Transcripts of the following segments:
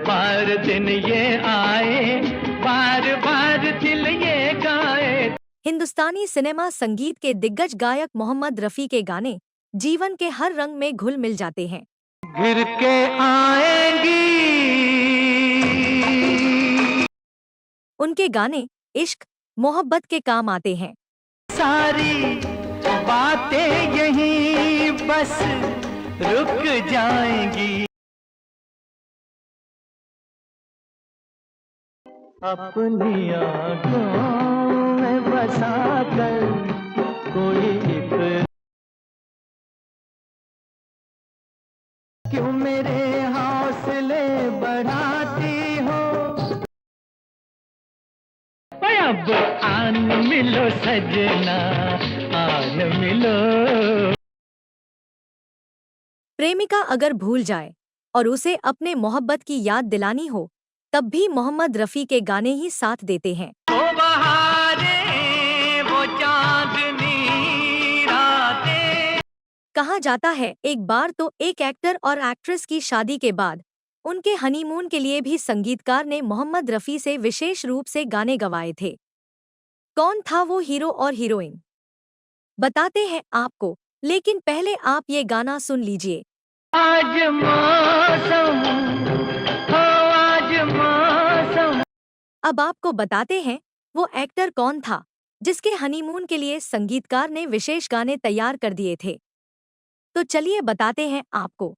बार दिन ये आए, बार बार दिल ये गाए। हिंदुस्तानी सिनेमा संगीत के दिग्गज गायक मोहम्मद रफ़ी के गाने जीवन के हर रंग में घुल मिल जाते हैं। गिर के आएंगी। उनके गाने इश्क, मोहब्बत के काम आते हैं। सारी बातें यहीं बस रुक जाएंगी। अपनी आँखों में बसा कर कोई एक, क्यों मेरे हौसले बढ़ाती हो। अब आन मिलो सजना, आन मिलो। प्रेमिका अगर भूल जाए और उसे अपने मोहब्बत की याद दिलानी हो, तब भी मोहम्मद रफ़ी के गाने ही साथ देते हैं। वो बहारें, वो चांदनी रातें। कहा जाता है एक बार तो एक एक्टर और एक्ट्रेस की शादी के बाद उनके हनीमून के लिए भी संगीतकार ने मोहम्मद रफ़ी से विशेष रूप से गाने गवाए थे। कौन था वो हीरो और हीरोइन, बताते हैं आपको, लेकिन पहले आप ये गाना सुन लीजिए। आज मौसम हो, आज मौसम। अब आपको बताते हैं वो एक्टर कौन था जिसके हनीमून के लिए संगीतकार ने विशेष गाने तैयार कर दिए थे। तो चलिए बताते हैं आपको।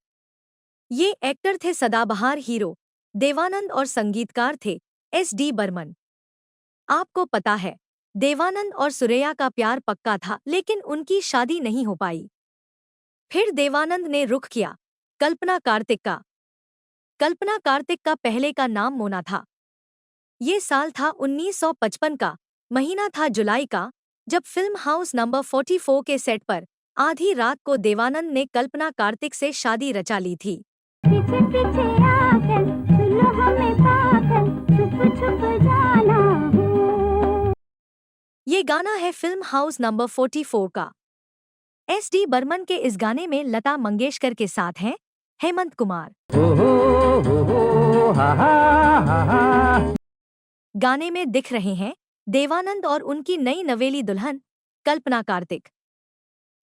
ये एक्टर थे सदाबहार हीरो देवानंद और संगीतकार थे SD बर्मन। आपको पता है देवानंद और सुरैया का प्यार पक्का था, लेकिन उनकी शादी नहीं हो पाई। फिर देवानंद ने रुख किया कल्पना कार्तिक का। कल्पना कार्तिक का पहले का नाम मोना था। ये साल था 1955 का, महीना था जुलाई का, जब फिल्म हाउस नंबर 44 के सेट पर आधी रात को देवानंद ने कल्पना कार्तिक से शादी रचा ली थी। पीछे पीछे आकर चलो हमें पाकर छुप छुप जाना हो। ये गाना है फिल्म हाउस नंबर 44 का। SD बर्मन के इस गाने में लता मंगेशकर के साथ हैं हेमंत कुमार। गाने में दिख रहे हैं देवानंद और उनकी नई नवेली दुल्हन कल्पना कार्तिक।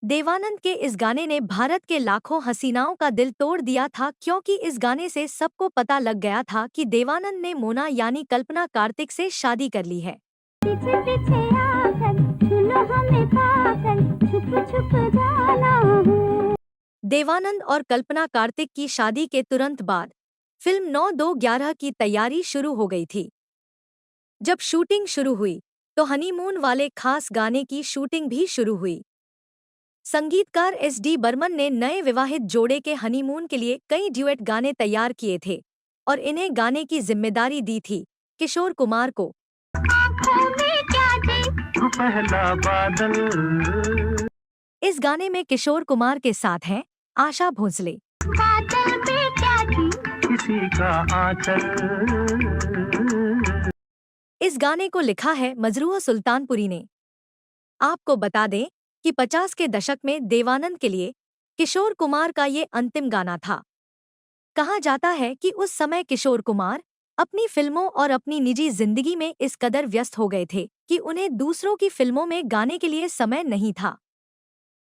देवानंद के इस गाने ने भारत के लाखों हसीनाओं का दिल तोड़ दिया था, क्योंकि इस गाने से सबको पता लग गया था कि देवानंद ने मोना यानी कल्पना कार्तिक से शादी कर ली है। पीछे पीछे आकर चलो हमें पाकर छुप छुप जाना हो। देवानंद और कल्पना कार्तिक की शादी के तुरंत बाद फिल्म 9-2-11 की तैयारी शुरू हो गई थी। जब शूटिंग शुरू हुई तो हनीमून वाले खास गाने की शूटिंग भी शुरू हुई। संगीतकार SD बर्मन ने नए विवाहित जोड़े के हनीमून के लिए कई ड्यूएट गाने तैयार किए थे और इन्हें गाने की जिम्मेदारी दी थी किशोर कुमार को। आँखों में क्या देखूं पहला बादल। इस गाने में किशोर कुमार के साथ हैं आशा भोसले। बादल पे क्या थी किसी का आंचल। इस गाने को लिखा है मजरूह सुल्तानपुरी ने। आपको बता दें कि 50 के दशक में देवानंद के लिए किशोर कुमार का ये अंतिम गाना था। कहा जाता है कि उस समय किशोर कुमार अपनी फिल्मों और अपनी निजी जिंदगी में इस कदर व्यस्त हो गए थे कि उन्हें दूसरों की फिल्मों में गाने के लिए समय नहीं था।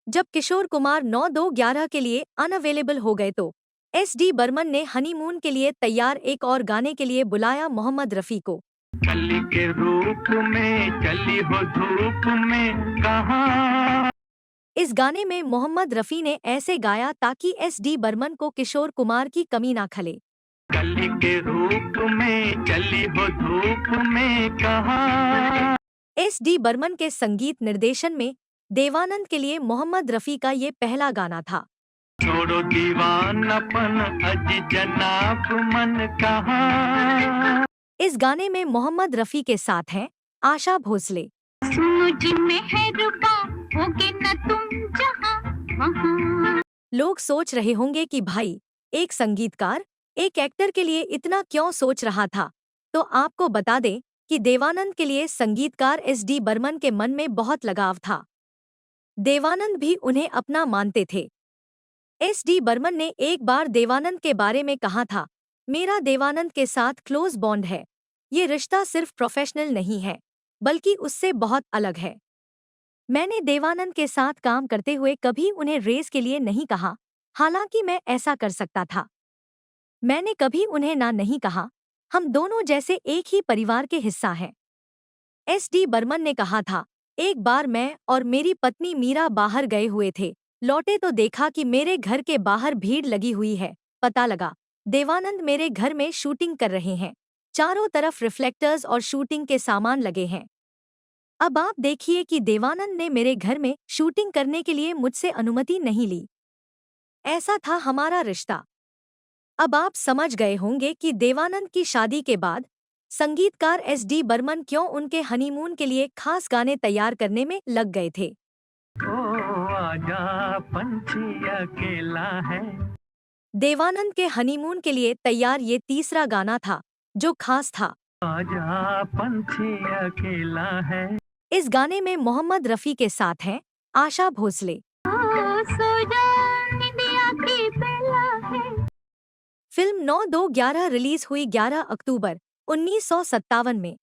जब किशोर कुमार 9-2-11 के लिए अनअवेलेबल हो गए तो SD बर्मन ने हनीमून के लिए तैयार एक और गाने के लिए बुलाया मोहम्मद रफ़ी को। कली के रूप में चली हो धूप में कहाँ। इस गाने में मोहम्मद रफ़ी ने ऐसे गाया ताकि SD बर्मन को किशोर कुमार की कमी ना खले। कली के रूप में चली हो धूप में कहाँ। SD बर्मन के संगीत निर्देशन में देवानंद के लिए मोहम्मद रफ़ी का ये पहला गाना था। छोड़ो दीवानापन अज जनाब मन कहाँ। इस गाने में मोहम्मद रफ़ी के साथ हैं आशा भोसले। मुझ में है रुबा होगे न तुम जहाँ वहाँ। लोग सोच रहे होंगे कि भाई एक संगीतकार एक एक्टर के लिए इतना क्यों सोच रहा था, तो आपको बता दें कि देवानंद के लिए संगीतकार SD बर्मन के मन में बहुत लगाव था। देवानंद भी उन्हें अपना मानते थे। SD बर्मन ने एक बार देवानंद के बारे में कहा था, मेरा देवानंद के साथ क्लोज बॉन्ड है। ये रिश्ता सिर्फ प्रोफेशनल नहीं है, बल्कि उससे बहुत अलग है। मैंने देवानंद के साथ काम करते हुए कभी उन्हें रेस के लिए नहीं कहा, हालांकि मैं ऐसा कर सकता था। मैंने कभी उन्हें ना नहीं कहा। हम दोनों जैसे एक ही परिवार के हिस्सा हैं। SD बर्मन ने कहा था, एक बार मैं और मेरी पत्नी मीरा बाहर गए हुए थे, लौटे तो देखा कि मेरे घर के बाहर भीड़ लगी हुई है। पता लगा देवानंद मेरे घर में शूटिंग कर रहे हैं। चारों तरफ रिफ्लेक्टर्स और शूटिंग के सामान लगे हैं। अब आप देखिए कि देवानंद ने मेरे घर में शूटिंग करने के लिए मुझसे अनुमति नहीं ली। ऐसा था हमारा रिश्ता। अब आप समझ गए होंगे कि देवानंद की शादी के बाद संगीतकार SD बर्मन क्यों उनके हनीमून के लिए खास गाने तैयार करने में लग गए थे। ओ आजा पंछी अकेला है। देवानंद के हनीमून के लिए तैयार ये तीसरा गाना था जो खास था। आजा पंछी अकेला है। इस गाने में मोहम्मद रफ़ी के साथ हैं आशा भोसले। सो जा निंदिया की बेला है। फिल्म 9-2-11 रिलीज हुई 11 अक्टूबर 1957 में।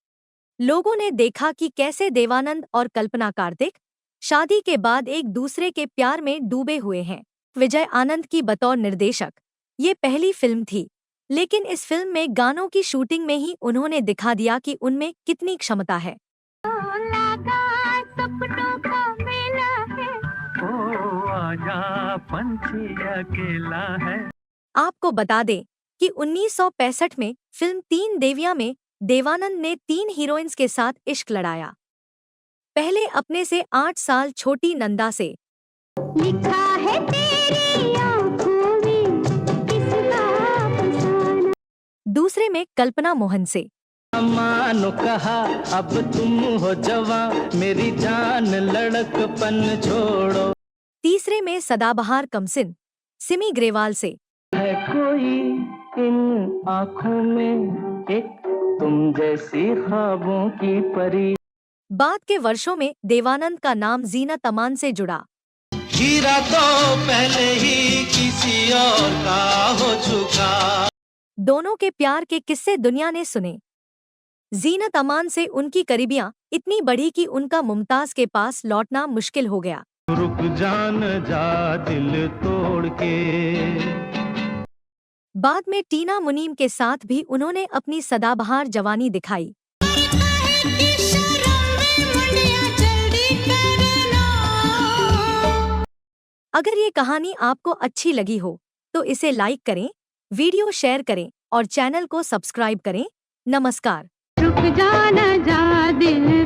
लोगों ने देखा कि कैसे देवानंद और कल्पना कार्तिक शादी के बाद एक दूसरे के प्यार में डूबे हुए हैं। विजय आनंद की बतौर निर्देशक ये पहली फिल्म थी, लेकिन इस फिल्म में गानों की शूटिंग में ही उन्होंने दिखा दिया कि उनमें कितनी क्षमता है। लगा सपनों का मेला है। ओ आजा पंछी अकेला है। आपको बता दें कि 1965 में फिल्म 3 देवियां में देवानंद ने 3 हीरोइंस के साथ इश्क लड़ाया। पहले अपने से 8 साल छोटी नंदा से, लिखा है तेरी आँखों में किसका अफसाना। दूसरे में कल्पना मोहन से, मानो कहा अब तुम हो जवां, मेरी जान लड़कपन छोड़ो। तीसरे में सदाबहार कमसिन सिमी ग्रेवाल से, है कोई इन आँखों में एक तुम जैसी ख्वाबों की परी। बाद के वर्षों में देवानंद का नाम जीनत अमान से जुड़ा। हीरा तो पहले ही किसी और का हो चुका। दोनों के प्यार के किस्से दुनिया ने सुने। जीनत अमान से उनकी करीबियां इतनी बढ़ी कि उनका मुमताज के पास लौटना मुश्किल हो गया। रुक जान जा दिल तोड़ के। बाद में टीना मुनीम के साथ भी उन्होंने अपनी सदाबहार जवानी दिखाई। अगर ये कहानी आपको अच्छी लगी हो तो इसे लाइक करें, वीडियो शेयर करें और चैनल को सब्सक्राइब करें। नमस्कार। रुक जाना जा दिल